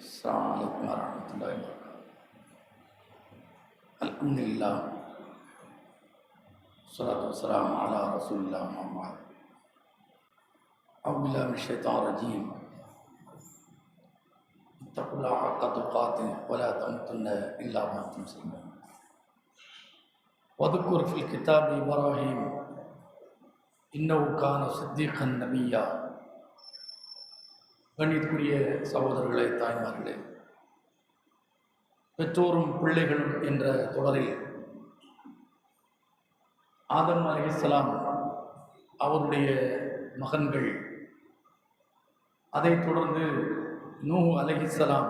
السلام عليكم ورحمة الله وبركاته. الحمد لله والصلاة والسلام على رسول الله محمد. أعوذ بالله من الشيطان الرجيم. اتقوا الله حق تقاته ولا تموتن إلا وأنتم مسلمون. واذكر في الكتاب إبراهيم إنه كان صديقا نبيا. கண்ணியத்துக்குரிய சகோதரர்களே, தாய்மார்களே, பெற்றோரும் பிள்ளைகளும் என்ற தொடரில் ஆதம் அலைஹிஸ்ஸலாம் அவருடைய மகன்கள், அதைத் தொடர்ந்து நூஹ் அலைஹிஸ்ஸலாம்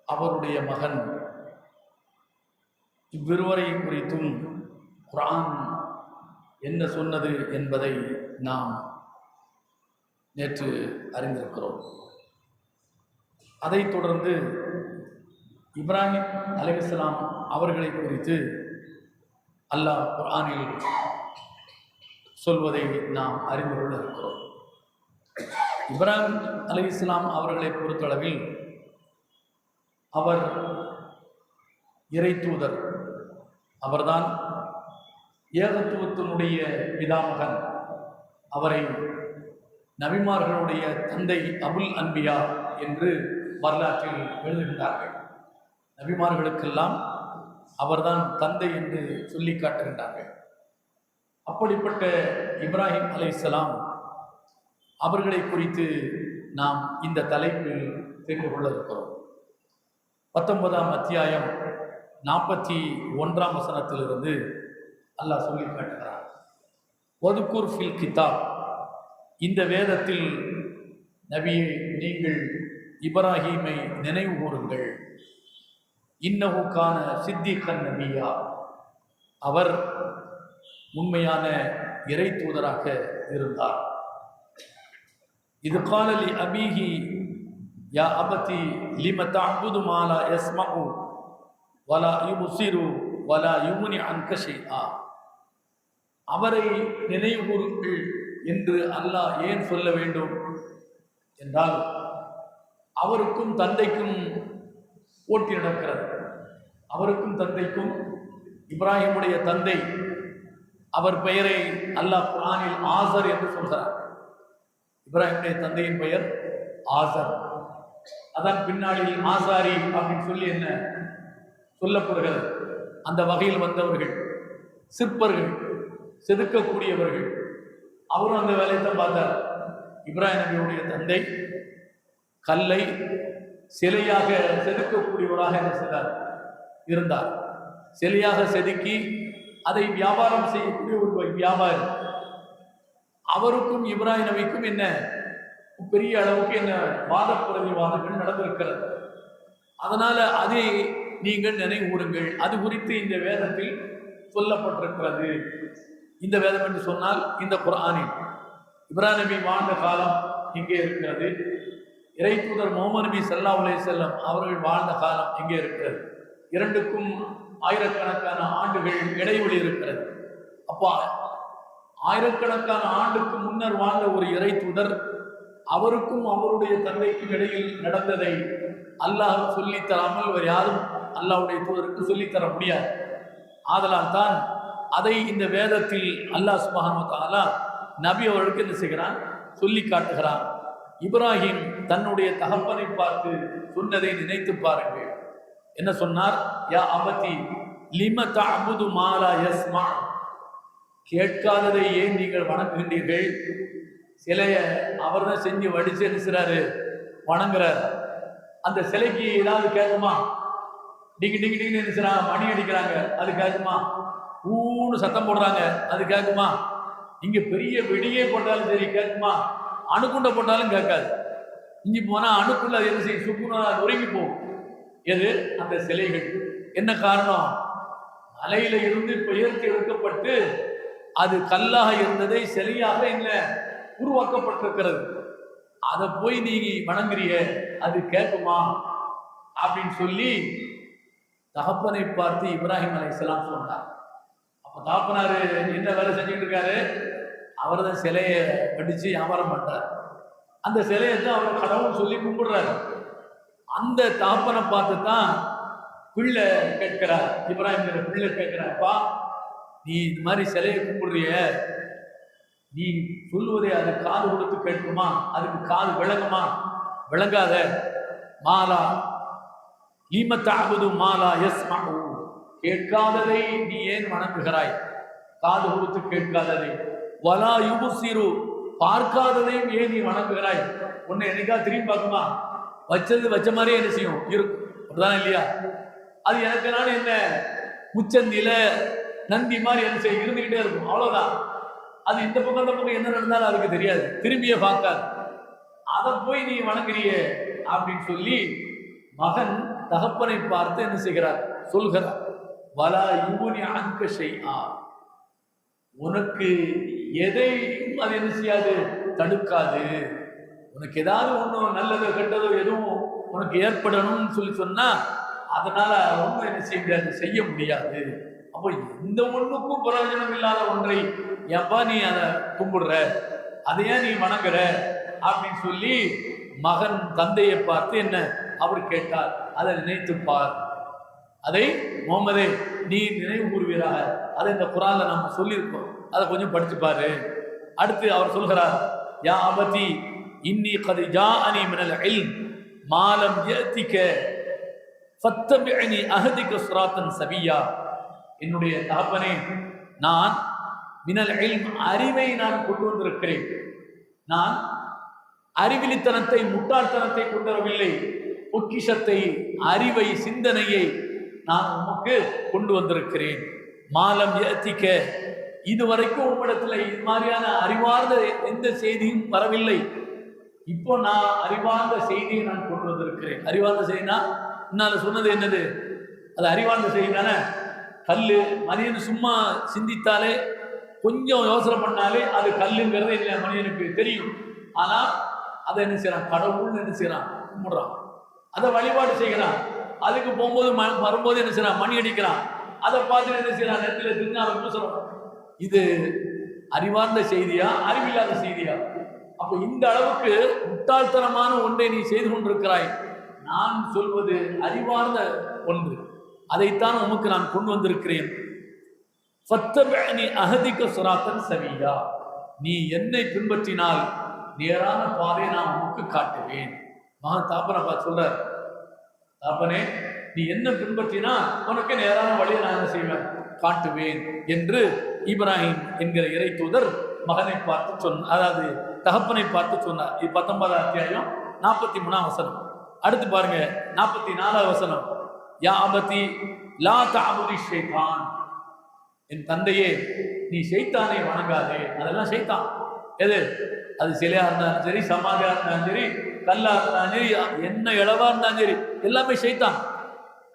அவருடைய மகன், இவ்விருவரை குறித்தும் குர்ஆன் என்ன சொன்னது என்பதை நாம் நேற்று அறிந்திருக்கிறோம். அதைத் தொடர்ந்து இப்ராஹிம் அலைஹிஸ்ஸலாம் அவர்களை குறித்து அல்லாஹ் குர்ஆனில் சொல்வதை நாம் அறிந்து கொள்ள இருக்கிறோம். இப்ராஹிம் அலைஹிஸ்ஸலாம் அவர்களை பொறுத்தளவில் அவர் இறை தூதர். அவர்தான் ஏகத்துவத்தினுடைய பிதாமகன். அவரை நபிமார்களுடைய தந்தை அபுல் அன்பியா என்று வரலாற்றில் எழுதுகின்றார்கள். நபிமார்களுக்கெல்லாம் அவர்தான் தந்தை என்று சொல்லி காட்டுகின்றார்கள். அப்படிப்பட்ட இப்ராஹிம் அலைஹிஸ்ஸலாம் அவர்களை குறித்து நாம் இந்த தலைப்பில் தெரிந்து கொள்ள இருக்கிறோம். 19ஆம் அத்தியாயம் 41ஆம் வசனத்திலிருந்து அல்லாஹ் சொல்லி காட்டுகிறார். வதுகுர் ஃபில் கிதாப், இந்த வேதத்தில் நபியே நீங்கள் இப்ராஹீமை நினைவு கூறுங்கள். இன்னஹு கான சித்திகன் நபியா, அவர் உண்மையான இறை தூதராக இருந்தார். இது காலலி அபீஹி யா அபதி லிம தஅபுது மா லா யஸ்மஉ வலா யுப்சிரு வலா யுக்னி அன்க ஷைஆ. அவரை நினைவு கூறுங்கள் என்று அல்லாஹ் ஏன் சொல்ல வேண்டும் என்றால், அவருக்கும் தந்தைக்கும் போட்டி நடக்கிறது. அவருக்கும் தந்தைக்கும், இப்ராஹிமுடைய தந்தை, அவர் பெயரை அல்லாஹ் குர்ஆனில் ஆசர் என்று சொல்கிறார். இப்ராஹிமுடைய தந்தையின் பெயர் ஆசர். அதன் பின்னாளில் ஆசாரி அப்படின்னு சொல்லி என்ன சொல்லப்படுகிறது. அந்த வகையில் வந்தவர்கள் சிற்பர்கள், செதுக்கக்கூடியவர்கள். அவரும் அந்த வேலையை தான் பார்த்தார். இப்ராஹிம் நபியுடைய தந்தை கல்லை சிலையாக செதுக்கக்கூடியவராக என்ன செய்தார் இருந்தார். சிலையாக செதுக்கி அதை வியாபாரம் செய்யக்கூடிய ஒரு வியாபாரி. அவருக்கும் இப்ராஹிம் நபிக்கும் என்ன பெரிய அளவுக்கு என்ன வாத பிரதிவாதங்கள் நடந்திருக்கிறது. அதனால அதை நீங்கள் நினைவு கூறுங்கள். அது குறித்து இந்த வேதத்தில் சொல்லப்பட்டிருக்கிறது. இந்த வேதம் என்று சொன்னால் இந்த குர்ஆனில் இப்ராஹிம் நபி வாழ்ந்த காலம் இங்கே இருக்கிறது. இறை தூதர் முஹம்மது நபி ஸல்லல்லாஹு அலைஹி வஸல்லம் அவர்கள் வாழ்ந்த காலம் இங்கே இருக்கிறது. இரண்டுக்கும் ஆயிரக்கணக்கான ஆண்டுகள் இடைவெளி இருக்கிறது. அப்போ ஆயிரக்கணக்கான ஆண்டுக்கு முன்னர் வாழ்ந்த ஒரு இறை தூதர், அவருக்கும் அவருடைய தந்தைக்கும் இடையில் நடந்ததை அல்லாஹ் சொல்லித்தராமல் வேறு யாரும் அல்லாஹ்வுடைய தூதருக்கு சொல்லித்தர முடியாது. ஆதலால் தான் அதை இந்த வேதத்தில் அல்லாஹ் சுப்ஹானஹு வ தஆலா நபி அவர்களுக்கு என்ன செய்கிறான், சொல்லி காட்டுகிறான். இப்ராஹிம் தன்னுடைய தகப்பனை பார்த்து சொன்னதை நினைத்து பாருங்கள். என்ன சொன்னார்? யா அபதி லிம தஅபுது மா லா யஸ்மா, கேட்காததை ஏன் நீங்கள் வணங்குகின்றீர்கள்? சிலையை அவர் தான் செஞ்சு வடிச்சு என்ன வணங்குறார். அந்த சிலைக்கு ஏதாவது கேட்குமா? டிங்கி டிங்கி டிங்கி என்ன மணி அடிக்கிறாங்க, அது கேட்குமா? ஊன்னு சத்தம் போடுறாங்க, அது கேட்குமா? இங்க பெரிய வெடியே போட்டாலும் சரி கேட்குமா? அணுக்குண்டை போட்டாலும் கேட்காது. இஞ்சி போனா அணுக்குள்ள அது என்ன செய்யும், சுக்குனா நொறுங்கி போகும். எது? அந்த சிலைகள். என்ன காரணம்? மலையில இருந்து பெயர்த்து எடுக்கப்பட்டு அது கல்லாக இருந்ததை சிலையாக என்ன உருவாக்கப்பட்டிருக்கிறது. அதை போய் நீ வணங்குறிய, அது கேட்குமா அப்படின்னு சொல்லி தகப்பனை பார்த்து இப்ராஹிம் அலைஹிஸ்ஸலாம் சொன்னார். அப்போ தகப்பனாரு என்ன வேலை செஞ்சுட்டு இருக்காரு? அவர் தான் சிலையை படித்து வியாபாரம் பண்ணுறார். அந்த சிலையை தான் அவர் கடவுள் சொல்லி கும்பிடுறாரு. அந்த தகப்பனை பார்த்து தான் பிள்ளை கேட்கிறார். இப்ராஹிம் பிள்ளை கேட்கிறாப்பா, நீ இந்த மாதிரி சிலையை கும்பிடுறிய, நீ சொல்வதே அது காது கொடுத்து கேட்குமா? அதுக்கு காது விளங்குமா? விளங்காத. மாலா ஈமத்தாகுது மாலா எஸ் கேட்காததை நீ ஏன் வணங்குகிறாய்? காது கொடுத்து கேட்காததை. வலா யுபுசிரு பார்க்காததையும் ஏன் நீ வணங்குகிறாய்? உன்னை என்னைக்கா திரும்பி பார்க்குமா? வச்சது வச்ச மாதிரியே என்ன செய்யும் இருக்கும், அப்படிதான் இல்லையா? அது எனக்கு நான் என்ன முச்சந்தில நந்தி மாதிரி என்ன செய்ய இருந்துகிட்டே இருக்கும், அவ்வளவுதான். அது இந்த பக்கம் அந்த பக்கம் என்ன நடந்தாலும் அதுக்கு தெரியாது, திரும்பியே பார்க்காது. அதை போய் நீ வணங்குறிய அப்படின்னு சொல்லி மகன் தகப்பனை பார்த்து என்ன செய்கிறார், சொல்கிறார். வலா யுகுனி அன்க ஷைஆ, உனக்கு எதை அது என்ன செய்யாது, தடுக்காது. உனக்கு ஏதாவது ஒண்ணு நல்லதோ கெட்டதோ எதுவும் உனக்கு ஏற்படணும்னு சொல்லி சொன்னா அதனால ஒன்றும் என்ன செய்ய முடியாது, செய்ய முடியாது. அப்போ எந்த ஒண்ணுக்கும் பிரயோஜனம் இல்லாத ஒன்றை ஏப்பா நீ அதை கும்பிடுற, அதையே நீ வணங்குற அப்படின்னு சொல்லி மகன் தந்தையை பார்த்து என்ன அவர் கேட்டார். அதை நினைத்துப்பார். அதை முகமதே நீ நினைவு கூறுவீராக. அதை இந்த குரான்ல நம்ம சொல்லியிருக்கோம், அதை கொஞ்சம் படிச்சுப்பாரு. அடுத்து அவர் சொல்கிறார், யா அபதி இன்னி கத் ஜாஅனி மினல் இல்ம் மா லம் யஅதிக ஃபத்தபிஅனி அஹதிக ஸிராத்தன் சவியா. என்னுடைய தகப்பனே, நான் மினல் இல்ம் அறிவை நான் கொண்டு வந்திருக்கிறேன். நான் அறிவிலித்தனத்தை முட்டாள்தனத்தை கொண்டு வரவில்லை, பொக்கிஷத்தை அறிவை சிந்தனையை நான் உமக்கு கொண்டு வந்திருக்கிறேன். மாலம் யஅதிக, இதுவரைக்கும் உம்மிடத்தில் இது மாதிரியான அறிவார்ந்த எந்த செய்தியும் வரவில்லை. இப்போ நான் அறிவார்ந்த செய்தியை நான் கொண்டு வந்திருக்கிறேன். அறிவார்ந்த செய்தினா முன்னால சொன்னது என்னது, அது அறிவார்ந்த செய்தி தானே. கல்லு மனிதன் சும்மா சிந்தித்தாலே கொஞ்சம் யோசனை பண்ணாலே அது கல்லுங்கிறது இல்லை மனிதனுக்கு தெரியும். ஆனா அதை என்ன செய்யறான், கடவுள்னு என்ன செய்யறான், கும்பிடுறான், அதை வழிபாடு செய்கிறான். அதுக்கு போகும்போது வரும்போது என்ன செய்யறான், மணி அடிக்கிறான். அதை பார்த்து என்ன செய்யறான், நெத்தில திருநாள் பூசுறான். இது அறிவார்ந்த செய்தியா அறிவில்லாத செய்தியா? அப்ப இந்த அளவுக்கு முட்டாள்தனமான ஒன்றை நீ செய்து கொண்டிருக்கிறாய். நான் சொல்வது அறிவார்ந்த ஒன்று, அதைத்தான் உமக்கு நான் கொண்டு வந்திருக்கிறேன். ஃபத்தபிஅனி அஹதிக ஸிராத்தன் சவியா, நீ என்னை பின்பற்றினால் நேரான பாதையை நான் உமக்கு காட்டுவேன். மகன் தாப்பனை பார்த்து சொல்றார், தாப்பனே நீ என்ன பின்பற்றினா உனக்கு நேரான வழியை நான் என்ன செய்வேன், காட்டுவேன் என்று இப்ராஹிம் என்கிற இறை தூதர் மகனை பார்த்து சொன்ன, அதாவது தகப்பனை பார்த்து சொன்னார். இது 19ஆம் அத்தியாயம் 43ஆம் வசனம். அடுத்து பாருங்க 44ஆம் வசனம். யா அபதி லா தஅபுதி ஷைத்தான், என் தந்தையே நீ ஷைத்தானை வணங்காதே. அதெல்லாம் ஷைத்தான். எது, அது சிலையா இருந்தாலும் சரி, சமாதியா இருந்தாலும் சரி, கல்லா இருந்தாலும் சரி, என்ன இளவா இருந்தாலும் சரி, எல்லாமே ஷைத்தான்.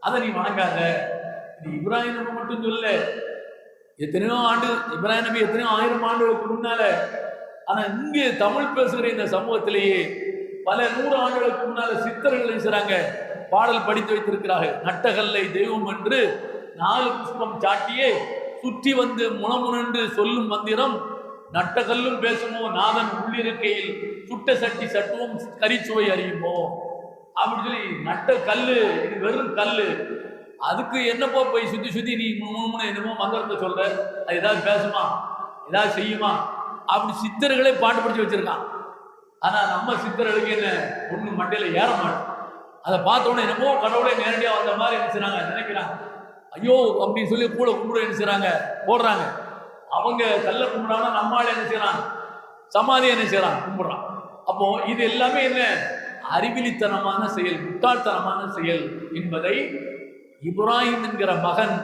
அதை நீ வணங்காத. இது இப்ராஹிம் நபி மட்டும் சொல்ல, எத்தனையோ ஆண்டு இப்ராஹிம் நபி எத்தனையோ 1000 ஆண்டுகளுக்கு முன்னால. ஆனா இங்கே தமிழ் பேசுகிற இந்த சமூகத்திலேயே பல 100 ஆண்டுகளுக்கு முன்னால சித்தர்கள் செய்றாங்க, பாடல் படித்து வைத்திருக்கிறார்கள். நட்டகல்லை தெய்வம் என்று 4 புஷ்பம் சாட்டியே சுற்றி வந்து முனமுனென்று சொல்லும் மந்திரம், நட்டகல்லும் பேசுமோ நாதன் உள்ளிருக்கையில் சுட்ட சட்டி சட்டுவோம் கரிச்சுவை அறியுமோ அப்படின்னு சொல்லி. நட்ட கல்லு இது வெறும் கல்லு, அதுக்கு என்னப்போ போய் சுத்தி சுத்தி நீ முன்னு என்னமோ மந்திரத்தை சொல்ற, அது ஏதாவது பேசுமா, ஏதாவது செய்யுமா அப்படி சித்தர்களே பாட்டு படிச்சு வச்சிருக்கான். ஆனா நம்ம சித்தர்களுக்கு என்ன ஒண்ணு மண்டையில ஏற மாட்டோம். அதை பார்த்தோன்னே என்னமோ கடவுளே நேரடியாக வந்த மாதிரி என்ன செய்றாங்க, நினைக்கிறாங்க. ஐயோ அப்படின்னு சொல்லி கூட கும்பிட என்ன செய்றாங்க, போடுறாங்க. அவங்க கல்ல கும்பிடாம நம்மால என்ன செய்யறான், சமாதி என்ன செய்யறான், கும்பிடுறான். அப்போ இது எல்லாமே என்ன, அறிவிலித்தனமான செயல், முட்டாள்தனமான செயல் என்பதை இப்ராஹிம் என்கிற மகன்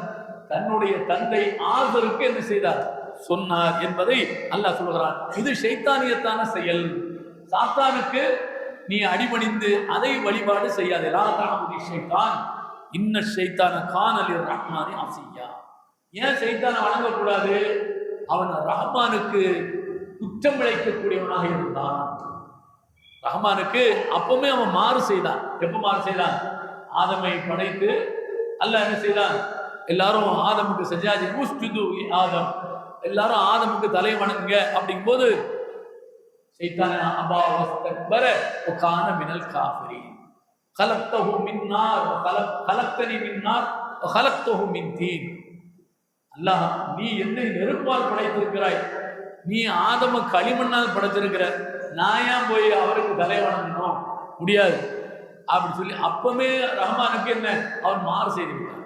தன்னுடைய தந்தை ஆசருக்கு என்ன செய்தார், சொன்னார் என்பதை அல்லாஹ் சொல்கிறான். இது ஷைத்தானியத்தான செயல். சாத்தானுக்கு நீ அடிபணிந்து அதை வழிபாடு செய்யாதே. லா தஅபுதி ஷைத்தான் இன்ன ஷைத்தான கான லிர்ரஹ்மானி அஸியா. ஏன் ஷைத்தானை வணங்கக்கூடாது? அவன் ரஹ்மானுக்கு குற்றம் விளைக்கக்கூடியவனாக இருந்தான். ரஹ்மானுக்கு அப்பவுமே அவன் மாறு செய்தான். எப்ப மாறு செய்தான்? ஆதமை படைத்து அல்லாஹ் என்ன செய்தான், எல்லாரும் ஆதமுக்கு சஜாஜி உஸ்ஜுது லி ஆதம், எல்லாரும் ஆதமுக்கு தலை வணங்குங்க அப்படிங்கும் போது ஷைத்தான அபா வஸ்தக்பர வகான மினல் காஃபிரீன், خلقته من نار خلقتني من نار وخلقته من طين. அல்லாஹ், நீ என்னை நெருப்பால் படைத்திருக்கிறாய், நீ ஆதம களிமண்ணால் படைத்திருக்கிற, நான் ஏன் போய் அவருக்கு தலை வணங்கணும், முடியாது அப்படி சொல்லி அப்பவே ரஹ்மானுக்கு என்ன, அவன் மாறு செய்து விட்டான்,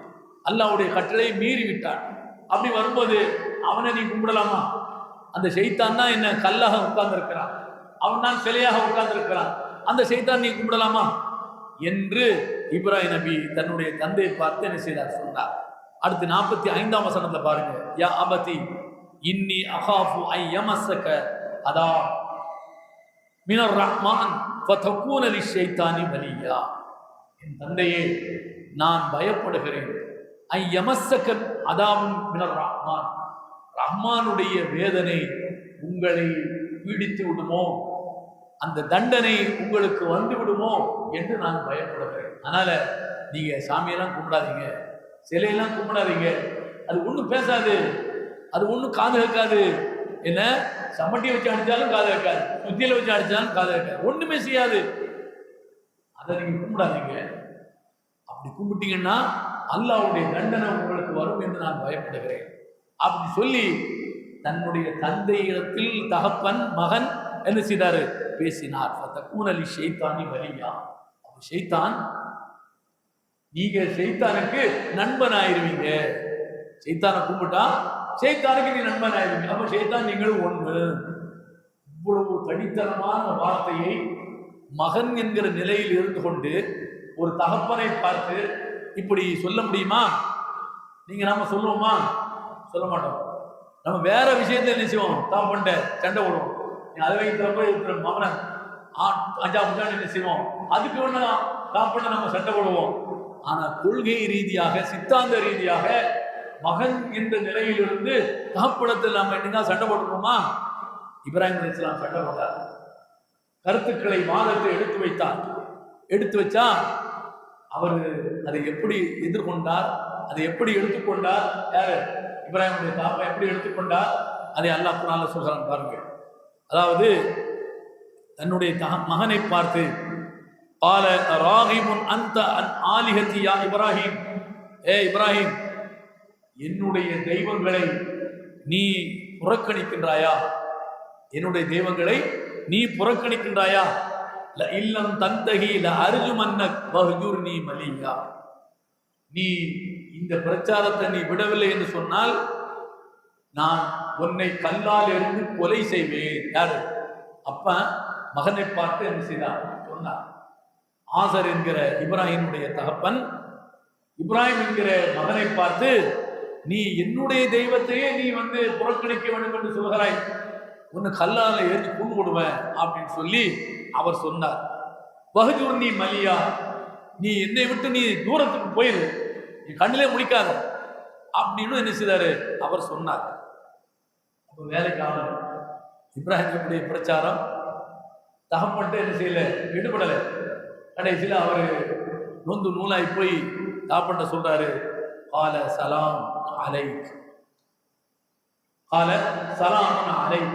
அல்லாஹ்வுடைய கட்டளையை மீறி விட்டான். அப்படி வரும்போது அவனை நீ கும்பிடலாமா? அந்த ஷைத்தான் தான் என்ன கல்லாக உட்கார்ந்து இருக்கிறான், அவன் தான் சிலையாக உட்கார்ந்து இருக்கிறான், அந்த ஷைத்தான் நீ கும்பிடலாமா என்று இப்ராஹிம் நபி தன்னுடைய தந்தையை பார்த்து என்ன செய்தார் சொன்னார். அடுத்து 45ஆம் வசனத்தை பாருங்க. யா அபதி இன்னி அகாஃபு ஐ யமஸ்ஸக அதா மினர் ரஹ்மான் ஃபதகூன லிஷைத்தானி வலியா. என் தந்தையே, நான் பயப்படுகிறேன், ஐ யமஸ்ஸக அதாவும் மினர் ரஹ்மான், ரஹ்மானுடைய வேதனை உங்களை பீடித்து விடுமோ, அந்த தண்டனை உங்களுக்கு வந்து விடுமோ என்று நான் பயப்படுகிறேன். அதனால நீங்க சாமியெல்லாம் கும்பிடாதீங்க, சிலையெல்லாம் கும்பிடாதீங்க, அது ஒன்றும் பேசாது, அது ஒன்றும் காது கேட்காது. என்ன சம்மட்டியை வச்சு அடிச்சாலும் காது கேட்காது, சுத்தியில வச்சு அடிச்சாலும் காது கேட்காது, ஒண்ணுமே செய்யாது. அதை நீங்க கும்பிடாதீங்க. அப்படி கும்பிட்டீங்கன்னா அல்லாஹ்வுடைய தண்டனை உங்களுக்கு வரும் என்று நான் பயப்படுகிறேன் அப்படி சொல்லி தன்னுடைய தந்தையிடத்தில் தகப்பன் மகன் என்ன செய்தாரு, பேசினார். ஃபதகூனலி ஷைத்தானி வலியா. அப்ப ஷைத்தான், நீங்க ஷைத்தானுக்கு நண்பன் ஆயிருவீங்க, ஷைத்தானை கும்பிட்டா ஷைத்தானுக்கு நீ நண்பன் ஆயிருவீங்க, அப்ப ஷைத்தான் நீங்களும் ஒன்று. இவ்வளவு தனித்தனமான வார்த்தையை மகன் என்கிற நிலையில் இருந்து கொண்டு ஒரு தகப்பனை பார்த்து இப்படி சொல்ல முடியுமா? நீங்க நம்ம சொல்லுவோமா? சொல்ல மாட்டோம். நம்ம வேற விஷயத்த என்ன செய்வோம், தகப்பன்ட்ட சண்டை போடுவோம். அதை வைக்கிறப்ப இருக்கிற மகனை 5 என்ன செய்வோம், அதுக்கு ஒண்ணு தகப்பன்ட்ட நம்ம சண்டை போடுவோம். ஆனா கொள்கை ரீதியாக சித்தாந்த ரீதியாக மகன் என்ற நிலையிலிருந்து தகப்பனத்தில் நம்ம என்னங்க சண்டை போட்டுருவோமா? இப்ராஹிம் அலைஹிஸ்ஸலாம் சண்டை போட்டார், கருத்துக்களை வாதத்தை எடுத்து வைத்தார். எடுத்து வச்சா அவர் அதை எப்படி எதிர்கொண்டார், அதை எப்படி எடுத்துக்கொண்டார், யாரு இப்ராஹிமுடைய தாப்பா எப்படி எடுத்துக்கொண்டார், அதை அல்லாஹ் குர்ஆன்ல சொல்றான் பாருங்க. அதாவது தன்னுடைய மகனை பார்த்து قال راغب انت عن آلهتي يا இப்ராஹிம், ஏ இப்ராஹிம், என்னுடைய தெய்வங்களை நீ புறக்கணிக்கின்றாயா, என்னுடைய தெய்வங்களை நீ புறக்கணிக்கின்றாயா, ல இல்லம் தந்தகி ல அர்ஜுமன்னக் வஹ்ஜுர்னி மலியா, நீ இந்த பிரச்சாரத்தை நீ விடவில்லை என்று சொன்னால் நான் உன்னை கல்லால் எறிந்து கொலை செய்வேன். யாரு? அப்ப மகனை பார்த்து என்ன செய்தார் சொன்னார். ஆசர் என்கிற இப்ராஹிமுடைய தகப்பன் இப்ராஹிம் என்கிற மகனை பார்த்து, நீ என்னுடைய தெய்வத்தையே நீ புறக்கணிக்க வேண்டும் என்று சொல்கிறாய், உன்னை கல்லால ஏறி கொண்டு விடுவேன் அப்படின்னு சொல்லி அவர் சொன்னார். வஹ்ஜுர்னி மலியா, நீ என்னை விட்டு நீ தூரத்துக்கு போயிரு, நீ கண்ணிலே முடிக்காத அப்படின்னு என்ன செய்தாரு அவர் சொன்னார். அப்போ வேலைக்கு ஆகல. இப்ராஹிமுடைய பிரச்சாரம் தகப்பன்ட்டு என்ன செய்யல, ஈடுபடலை. கடைசியில் அவர் நொந்து நூலாய் போய் தாப்பண்ட சொல்றாரு, கால சலாம் அலைக், கால சலாம் அலைக்,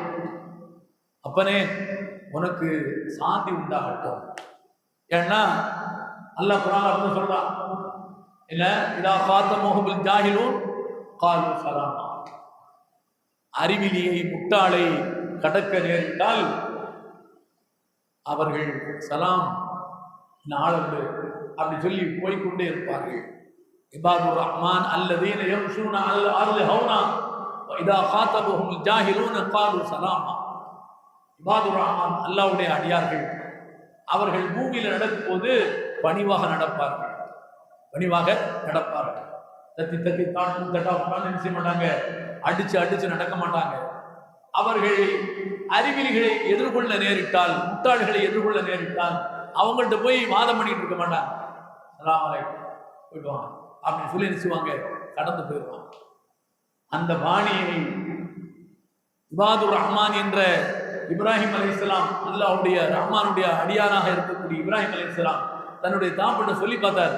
அப்பனே உனக்கு சாந்தி உண்டாகட்டும். ஏன்னா அல்லாஹ் குர்ஆன்ல அப்படி சொல்றான், இல்ல இதா காத்தமோஹுல் ஜாஹிலூன் காலு சலாமா, அறிவிலியை முட்டாளை கடக்க நேரிட்டால் அவர்கள் சலாம் நாளன்று அப்படி சொல்லி போய்கொண்டே இருப்பார்கள். இபாதுர் ரஹ்மான் அல்லதீன யம்ஷூன அல் அர்தி ஹௌனா வ இதா காத்தபஹுல் ஜாஹிலூன காலு சலாமா. இபாதுர் ரஹ்மான் அல்லாஹ்வுடைய அடியார்கள், அவர்கள் பூமியில் நடக்கும்போது பணிவாக நடப்பார்கள், பணிவாக நடப்பார்கள். தத்தி தத்தி தாட்டும் தட்டாவும் என்ன செய்ய மாட்டாங்க, அடிச்சு அடிச்சு நடக்க மாட்டாங்க. அவர்கள் அறிவிலிகளை எதிர்கொள்ள நேரிட்டால், முட்டாள்களை எதிர்கொள்ள நேரிட்டால் அவங்கள்ட்ட போய் வாதம் பண்ணிட்டு இருக்க மாட்டாங்க, போயிடுவாங்க அப்படின்னு சொல்லி நினைச்சுவாங்க, கடந்து போயிடுவாங்க. அந்த பாணியை இபாதுர் ரஹ்மான் என்ற இப்ராஹிம் அலைஹிஸ்ஸலாம், அல்லாஹ்வுடைய ரஹ்மானுடைய அடியாராக இருக்கக்கூடிய இப்ராஹிம் அலைஹிஸ்ஸலாம் தன்னுடைய தாப்பட்ட சொல்லி பார்த்தார்,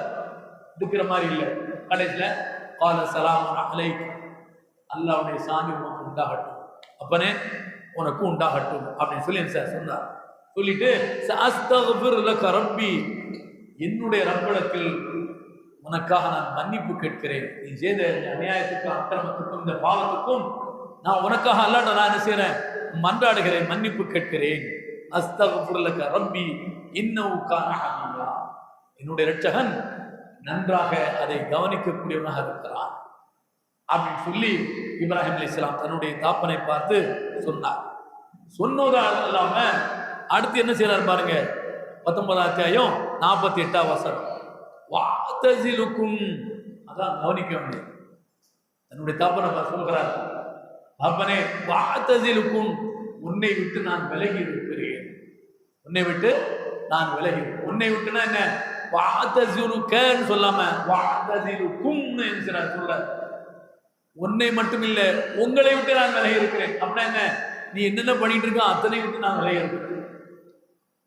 இருக்கிற மாதிரி இல்லை. கடைசியில் கால சலாமுன் அலைக், அல்லாஹ்வுடைய சாமி உனக்கு உண்டாகட்டும், அப்பனே உனக்கு உண்டாகட்டும் அப்படின்னு சொல்லி சார் சொன்னார். சொல்லிட்டு அஸ்தக்ஃபிர் லக ரப்பி, என்னுடைய ரப்பிடத்தில் உனக்காக நான் மன்னிப்பு கேட்கிறேன். நீ செய்த அநியாயத்துக்கும் அக்கிரமத்துக்கும் இந்த பாவத்துக்கும் நான் உனக்காக அல்லாஹ் நான் என்ன செய்றேன், மன்றாடுகிறேன், மன்னிப்பு கேட்கிறேன். அஸ்தக்ஃபிருலக ரப்பி இன்னஹு கான ஹலீமா. என்னுடைய இரட்சகன் நன்றாக அதை கவனிக்கக்கூடியவனாக இருக்கிறான் அப்படின்னு சொல்லி இப்ராஹிம் அலைஹிஸ்ஸலாம் தன்னுடைய தாப்பனை பார்த்து சொன்னார். சொன்னதா இல்லாம அடுத்து என்ன செய்யறாரு பாருங்க, 19 அத்தியாயம் 48 வசனம். வாதஸிலுக்கும், அதான் கவனிக்க வேண்டியது. தன்னுடைய தாப்பனை சொல்கிறார், அப்பனே வாதஸிலுக்கும், உன்னை விட்டு நான் விலகி இருக்கிறேன். உன்னை விட்டு நான் விலகி, உன்னை விட்டுனா என்ன, வாதஸிலுக்கன்னு சொல்லாம வாதஸிலுக்கும் என்கிறார். சொல்ற உன்னை மட்டும் இல்ல, உங்களை விட்டு நான் விலகி இருக்கிறேன். அப்படின்னா என்ன, நீ என்னென்ன பண்ணிட்டு இருக்க அத்தனை விட்டு நான் விலகி இருக்கிறேன்.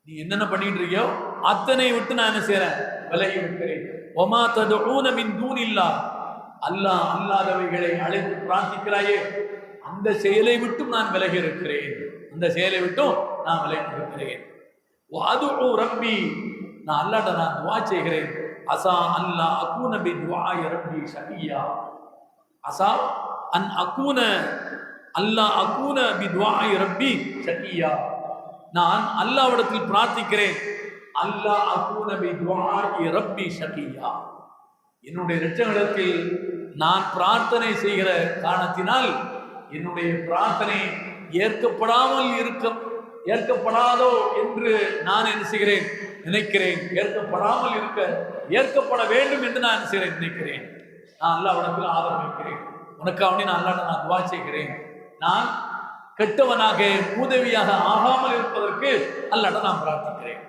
நீ என்னென்ன பண்ணிட்டு இருக்கியோ அத்தனை விட்டு நான் என்ன செய்றேன், விலகி இருக்கிறேன். ஒமா ததுஊன மின் தூனில்லாஹ், அல்லாஹ் அல்லாதவைகளை அழைத்து பிரார்த்திக்கிறாயே அந்த செயலை விட்டும் நான் விலகி இருக்கிறேன். அந்த செயலை விட்டும் நான் விலகி இருக்கிறேன். வஅதுஉ ரப்பி, நான் அல்லாஹ்ட்ட நான் துஆ செய்கிறேன். அஸா அல்லா அகூன பி துஆஇ ரப்பி ஷகியா. அஸா அன் அகூன அல்லா அகூன பி துஆஇ ரப்பி ஷகியா. நான் அல்லாஹ்விடத்தில் பிரார்த்திக்கிறேன், அல்லா அகூன பி துஆஇ ரப்பி ஷகியா. என்னுடைய இரட்சகனிடத்தில் நான் பிரார்த்தனை செய்கிற காரணத்தினால் என்னுடைய பிரார்த்தனை ஏற்கப்படாதோ என்று நான் என்ன செய்கிறேன், நினைக்கிறேன். ஏற்கப்படாமல் இருக்க ஏற்கப்பட வேண்டும் என்று நான் என்ன செய்கிறேன், நினைக்கிறேன். நான் அல்லாஹ்விடத்தில் ஆதரவு வைக்கிறேன். உனக்காக நான் அல்லாஹ்விடம் நான் துஆ செய்கிறேன். நான் கெட்டவனாக உதவியாக ஆகாமல் இருப்பதற்கு அல்லாஹ்விடம் நான் பிரார்த்திக்கிறேன்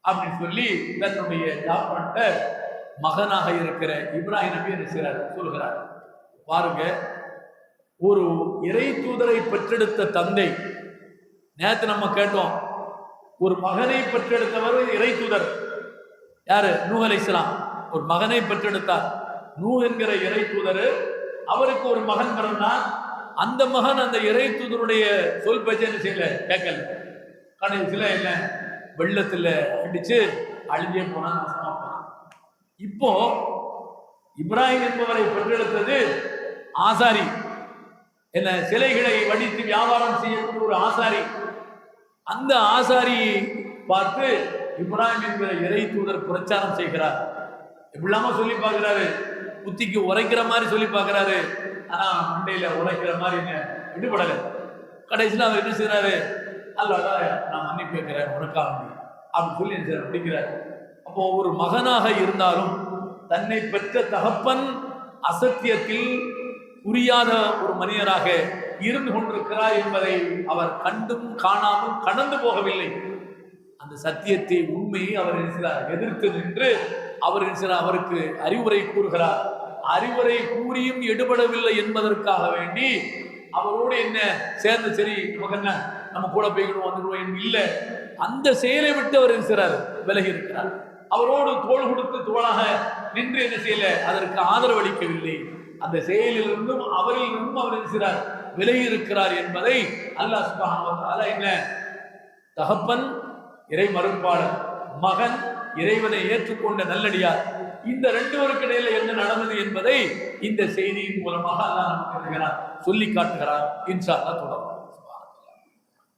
அப்படின்னு சொல்லி தன்னுடைய ஜாப்பட்ட மகனாக இருக்கிற இப்ராஹிம் நபி என்ன செய்கிறார், சொல்கிறார். பாருங்க, ஒரு இறை தூதரை பெற்றெடுத்த தந்தை, நேற்று நம்ம கேட்டோம், ஒரு மகனை பெற்றெடுத்தவர் இறை தூதர் யாரு, நூஹ் அலைஹிஸ்ஸலாம். ஒரு மகனை பெற்றெடுத்தார். நூஹ் என்கிற இறை தூதர், அவருக்கு ஒரு மகன் பிறந்தான். அந்த மகன் அந்த இறை தூதருடைய சொல் பேச்சை என்ன செய்யல, கேட்கல. கடைசியில என்ன, வெள்ளத்துல அடிச்சு அழிஞ்சே போனான், நாசமா போனான். இப்போ இப்ராஹிம் என்பவரை பெற்றெடுத்தது ஆசாரி, என்ன சிலைகளை வடித்து வியாபாரம் செய்யக்கூடிய ஒரு ஆசாரி. அந்த ஆசாரி பார்த்து இப்ராஹிம் என்கிற இறை தூதர் பிரச்சாரம் செய்கிறார். எப்படிலாம சொல்லி பார்க்கிறாரு, புத்திக்கு உரைக்கிற மாதிரி சொல்லி பார்க்கிறாரு. ஆனா மண்டையில உரைக்கிற மாதிரி என்ன விடுபடலை. கடைசியில் அவர் என்ன செய்யறாரு, அல்லாஹ் நான் மன்னிப்பு கேட்கிறேன் உனக்காக அப்படின்னு சொல்லி என்ன செய்யறாரு, பிடிக்கிறார். அப்போ ஒரு மகனாக இருந்தாலும் தன்னை பெற்ற தகப்பன் அசத்தியத்தில் புரியாத ஒரு மனிதராக இருந்து கொண்டிருக்கிறார் என்பதை அவர் கண்டும் காணாமல் கடந்து போகவில்லை. அந்த சத்தியத்தை, உண்மையை அவர் எதிர்த்து நின்று அவர் அவருக்கு அறிவுரை கூறுகிறார். அறிவுரை கூறியும் எடுபடவில்லை என்பதற்காக வேண்டி அவரோடு என்ன சேர்ந்து, சரி நமக்கு என்ன, நம்ம கூட போய்கிடும் வந்துடுவோம் இல்லை, அந்த செயலை விட்டு அவர் இருக்கிறார், விலகி இருக்கிறார். அவரோடு தோள் கொடுத்து தோளாக நின்று என்ன செய்யல, அதற்கு ஆதரவு அளிக்கவில்லை. அந்த செயலிலிருந்தும் அவரிலிருந்தும் அவர் இருக்கிறார், விலகி இருக்கிறார் என்பதை அல்லாஹ் சுப்ஹானஹு வ தஆலா என்ன, தகப்பன் இறை மறுப்பாளர், மகன் இறைவனை ஏற்றுக்கொண்ட நல்லடியார், இந்த ரெண்டு பேருக்கு இடையில என்ன நடந்தது என்பதை இந்த செய்தியின் மூலமாக அல்லாஹ் நமக்கு சொல்லி காட்டுகிறார். இன்ஷா அல்லாஹ் தொடரும்.